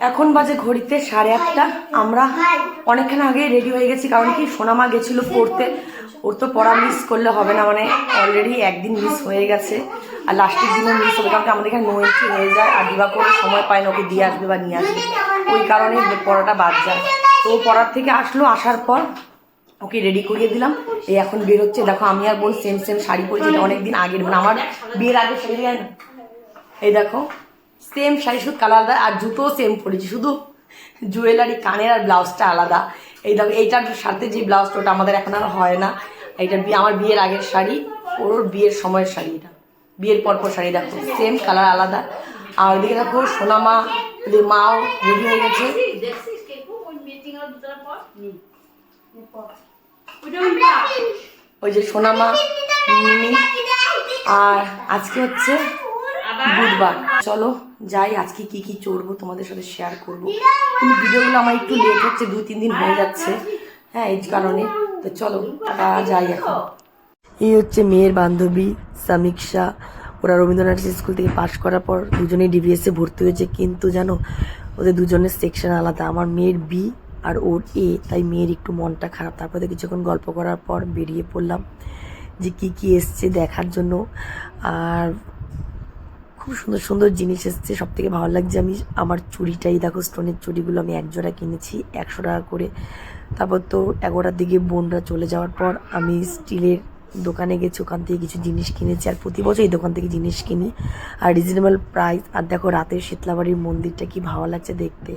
এখন বাজে ঘড়িতে 8:30। আমরা অনেকক্ষণ আগে রেডি হয়ে গেছি, কারণ কি সোনামা গেছিলো পড়তে। ওর তো পড়া মিস করলে হবে না, মানে অলরেডি একদিন মিস হয়ে গেছে, আর লাস্টের দিনও মিস হবে, কারণ কি আমাদের এখানে নো এন্ট্রি হয়ে যায়, আর দিবা করে সময় পায় না ওকে দিয়ে আসবে বা নিয়ে আসবে, ওই কারণে পড়াটা বাদ যায়। তো পড়ার থেকে আসলো, আসার পর ওকে রেডি করিয়ে দিলাম। এই এখন বের হচ্ছে, দেখো আমি আর বোন সেম সেম শাড়ি পরেছি, এটা অনেকদিন আগের, মানে আমার বিয়ের আগে শাড়ি। এই দেখো সেম শাড়ি, শুধু কালার আলাদা, আর জুতোও সেম পরেছি, শুধু জুয়েলারি কানের আর ব্লাউজটা আলাদা। এই দেখো এইটার সাথে যে ব্লাউজটা, ওটা আমাদের এখন আর হয় না। এইটা আমার বিয়ের আগের শাড়ি, ওর বিয়ের সময়ের শাড়ি, এটা বিয়ের পরপর শাড়ি। দেখো সেম কালার আলাদা। আর ওইদিকে দেখো সোনামা, ওদের মাও রেডি হয়ে গেছে। ওই যে সোনামা, মিমি, আর আজকে হচ্ছে বুধবার। চলো যাই, আজকে কি কি চড়বো তোমাদের সাথে শেয়ার করবো, কিন্তু ভিডিওগুলো আমার একটু লেট হচ্ছে, 2-3 দিন হয়ে যাচ্ছে, হ্যাঁ এই কারণে। তো চলো যাই এখন। এই হচ্ছে মেয়ের বান্ধবী সামিক্ষা। ওরা রবীন্দ্রনাথ স্কুল থেকে পাশ করার পর দুজনেই ডিভিএসে ভর্তি হয়েছে, কিন্তু জানো ওদের দুজনের সেকশন আলাদা। আমার মেয়ের বি আর ওর এ, তাই মেয়ের একটু মনটা খারাপ। তারপরে কিছুক্ষণ গল্প করার পর বেরিয়ে পড়লাম যে কি কি এসছে দেখার জন্য। আর খুব সুন্দর সুন্দর জিনিস এসছে। সব থেকে ভালো লাগছে আমি আমার চুড়িটাই দেখো, স্টোনের চুড়িগুলো আমি এক জোড়া কিনেছি 100 টাকা করে। তারপর তো 11টার দিকে বোনরা চলে যাওয়ার পর আমি স্টিলের দোকানে গেছি, ওখান থেকে কিছু জিনিস কিনেছি। আর প্রতি বছর এই দোকান থেকে জিনিস কিনি, আর রিজনেবল প্রাইস। আর দেখো রাতের শীতলাবাড়ির মন্দিরটা কি ভালো লাগছে দেখতে।